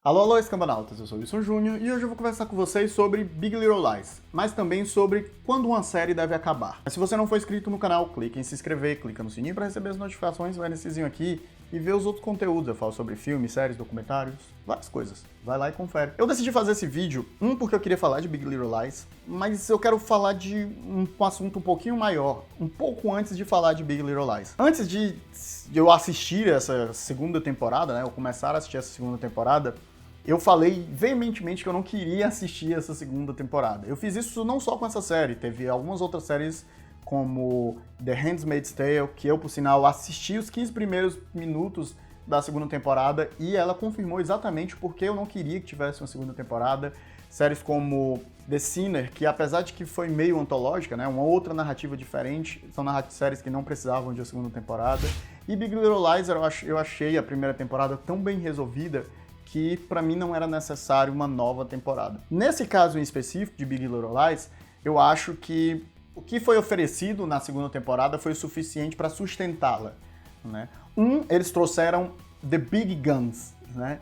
Alô, alô, escambanautas, eu sou o Wilson Júnior e hoje eu vou conversar com vocês sobre Big Little Lies, mas também sobre quando uma série deve acabar. Mas se você não for inscrito no canal, clique em se inscrever, clica no sininho para receber as notificações, vai nessezinho aqui e ver os outros conteúdos. Eu falo sobre filmes, séries, documentários, várias coisas. Vai lá e confere. Eu decidi fazer esse vídeo, porque eu queria falar de Big Little Lies, mas eu quero falar de um assunto um pouquinho maior, um pouco antes de falar de Big Little Lies. Antes de eu assistir essa segunda temporada, né, eu começar a assistir essa segunda temporada, eu falei veementemente que eu não queria assistir essa segunda temporada. Eu fiz isso não só com essa série, teve algumas outras séries como The Handmaid's Tale, que eu, por sinal, assisti os 15 primeiros minutos da segunda temporada e ela confirmou exatamente porque eu não queria que tivesse uma segunda temporada. Séries como The Sinner, que apesar de que foi meio antológica, né, uma outra narrativa diferente, são séries que não precisavam de uma segunda temporada. E Big Little Lies, eu achei a primeira temporada tão bem resolvida que pra mim não era necessário uma nova temporada. Nesse caso em específico de Big Little Lies, eu acho que o que foi oferecido na segunda temporada foi o suficiente para sustentá-la, né? Eles trouxeram The Big Guns, né?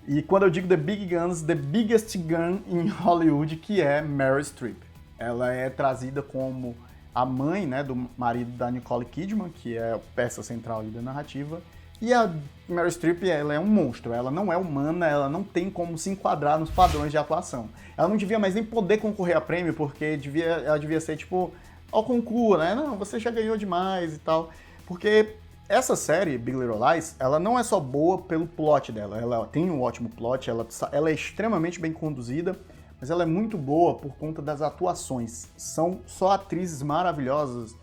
E quando eu digo The Big Guns, The Biggest Gun em Hollywood, que é Meryl Streep. Ela é trazida como a mãe, né, do marido da Nicole Kidman, que é a peça central ali da narrativa. E a Meryl Streep, ela é um monstro, ela não é humana, ela não tem como se enquadrar nos padrões de atuação. Ela não devia mais nem poder concorrer a prêmio, porque ela devia ser tipo, ao concurso, né? Não, você já ganhou demais e tal. Porque essa série, Big Little Lies, ela não é só boa pelo plot dela, ela tem um ótimo plot, ela é extremamente bem conduzida, mas ela é muito boa por conta das atuações. São só atrizes maravilhosas,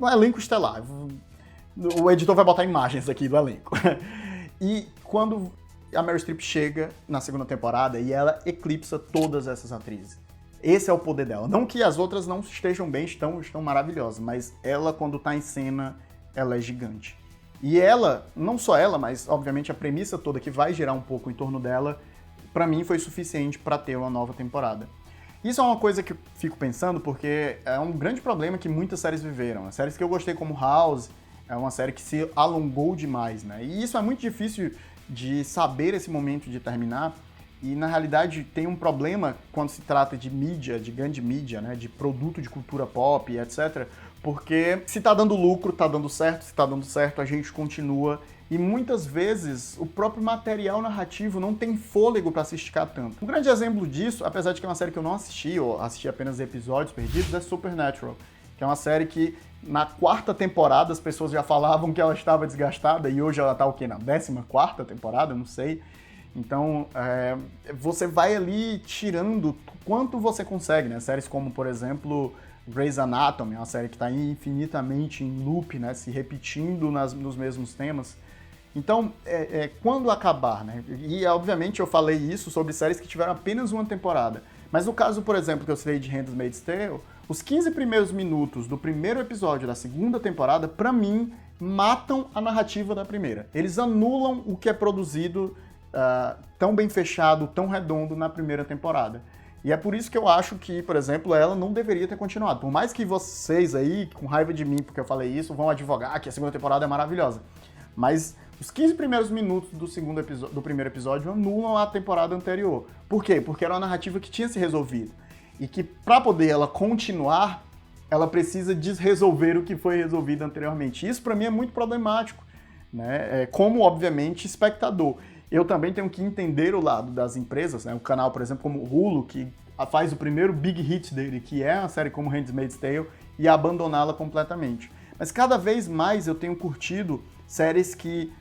um elenco estelar. O editor vai botar imagens aqui do elenco. E quando a Meryl Streep chega na segunda temporada e ela eclipsa todas essas atrizes. Esse é o poder dela. Não que as outras não estejam bem, estão maravilhosas, mas ela, quando tá em cena, ela é gigante. E ela, não só ela, mas obviamente a premissa toda que vai girar um pouco em torno dela, pra mim foi suficiente pra ter uma nova temporada. Isso é uma coisa que eu fico pensando porque é um grande problema que muitas séries viveram. As séries que eu gostei como House, é uma série que se alongou demais, né? E isso é muito difícil de saber esse momento de terminar. E, na realidade, tem um problema quando se trata de mídia, de grande mídia, né? De produto de cultura pop, etc. Porque se tá dando lucro, tá dando certo. Se tá dando certo, a gente continua. E, muitas vezes, o próprio material narrativo não tem fôlego para se esticar tanto. Um grande exemplo disso, apesar de que é uma série que eu não assisti, ou assisti apenas episódios perdidos, é Supernatural. Que é uma série que, na quarta temporada, as pessoas já falavam que ela estava desgastada, e hoje ela tá o quê? Na 14ª temporada? Não sei. Então, você vai ali tirando quanto você consegue, né? Séries como, por exemplo, Grey's Anatomy, uma série que está infinitamente em loop, né? Se repetindo nos mesmos temas. Então, quando acabar, né? E, obviamente, eu falei isso sobre séries que tiveram apenas uma temporada. Mas no caso, por exemplo, que eu citei de Handmaid's Tale, os 15 primeiros minutos do primeiro episódio da segunda temporada, pra mim, matam a narrativa da primeira. Eles anulam o que é produzido tão bem fechado, tão redondo na primeira temporada. E é por isso que eu acho que, por exemplo, ela não deveria ter continuado. Por mais que vocês aí, com raiva de mim porque eu falei isso, vão advogar que a segunda temporada é maravilhosa. Mas os 15 primeiros minutos do primeiro episódio anulam a temporada anterior. Por quê? Porque era uma narrativa que tinha se resolvido. E que, para poder ela continuar, ela precisa desresolver o que foi resolvido anteriormente. Isso, para mim, é muito problemático, né? Como, obviamente, espectador. Eu também tenho que entender o lado das empresas, né? Um canal, por exemplo, como o Hulu, que faz o primeiro big hit dele, que é uma série como Handmaid's Tale, e abandoná-la completamente. Mas cada vez mais eu tenho curtido séries que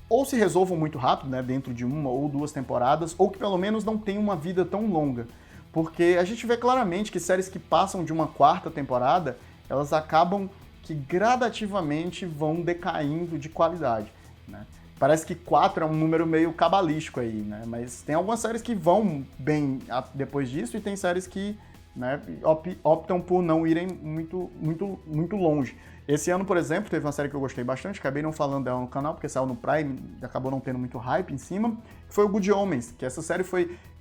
ou se resolvam muito rápido, né, dentro de uma ou duas temporadas, ou que pelo menos não tenham uma vida tão longa. Porque a gente vê claramente que séries que passam de uma quarta temporada, elas acabam que gradativamente vão decaindo de qualidade, né? Parece que 4 é um número meio cabalístico aí, né? Mas tem algumas séries que vão bem depois disso e tem séries que, né, optam por não irem muito longe. Esse ano, por exemplo, teve uma série que eu gostei bastante, acabei não falando dela no canal, porque saiu no Prime e acabou não tendo muito hype em cima, que foi o Good Omens, que essa série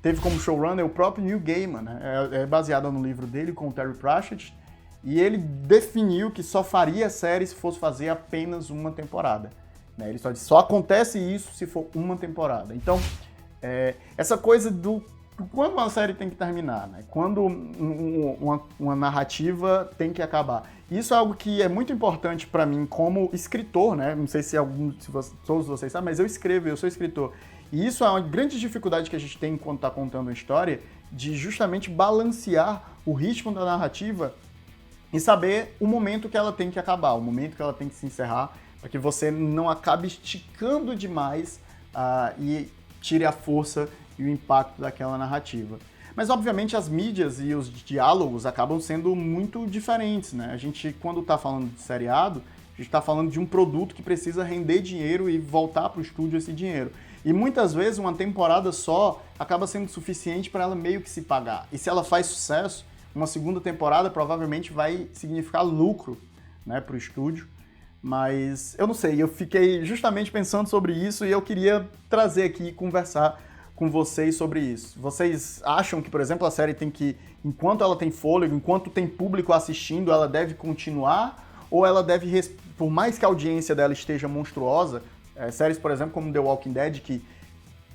teve como showrunner o próprio Neil Gaiman, né? É baseada no livro dele com o Terry Pratchett, e ele definiu que só faria a série se fosse fazer apenas uma temporada. né? Ele só acontece isso se for uma temporada. Então, essa coisa do quando uma série tem que terminar, né? Quando uma narrativa tem que acabar. Isso é algo que é muito importante para mim como escritor, né? Não sei se todos vocês sabem, mas eu sou escritor. E isso é uma grande dificuldade que a gente tem enquanto está contando uma história, de justamente balancear o ritmo da narrativa e saber o momento que ela tem que acabar, o momento que ela tem que se encerrar, para que você não acabe esticando demais e tire a força e o impacto daquela narrativa. Mas, obviamente, as mídias e os diálogos acabam sendo muito diferentes, né? A gente, quando está falando de seriado, a gente está falando de um produto que precisa render dinheiro e voltar para o estúdio esse dinheiro. E muitas vezes uma temporada só acaba sendo suficiente para ela meio que se pagar. E se ela faz sucesso, uma segunda temporada provavelmente vai significar lucro, né, para o estúdio. Mas eu não sei, eu fiquei justamente pensando sobre isso e eu queria trazer aqui e conversar com vocês sobre isso. Vocês acham que, por exemplo, a série tem que, enquanto ela tem fôlego, enquanto tem público assistindo, ela deve continuar? Ou ela deve, por mais que a audiência dela esteja monstruosa, séries, por exemplo, como The Walking Dead, que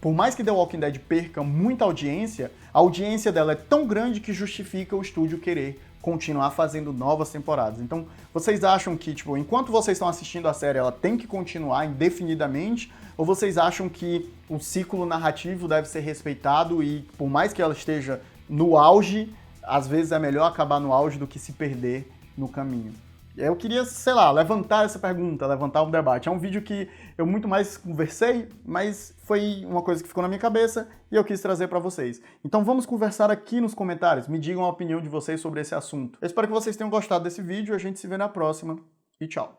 por mais que The Walking Dead perca muita audiência, a audiência dela é tão grande que justifica o estúdio querer continuar fazendo novas temporadas. Então, vocês acham que, tipo, enquanto vocês estão assistindo a série, ela tem que continuar indefinidamente? Ou vocês acham que o ciclo narrativo deve ser respeitado e, por mais que ela esteja no auge, às vezes é melhor acabar no auge do que se perder no caminho? Eu queria, sei lá, levantar essa pergunta, levantar um debate. É um vídeo que eu muito mais conversei, mas foi uma coisa que ficou na minha cabeça e eu quis trazer para vocês. Então vamos conversar aqui nos comentários, me digam a opinião de vocês sobre esse assunto. Eu espero que vocês tenham gostado desse vídeo, a gente se vê na próxima e tchau!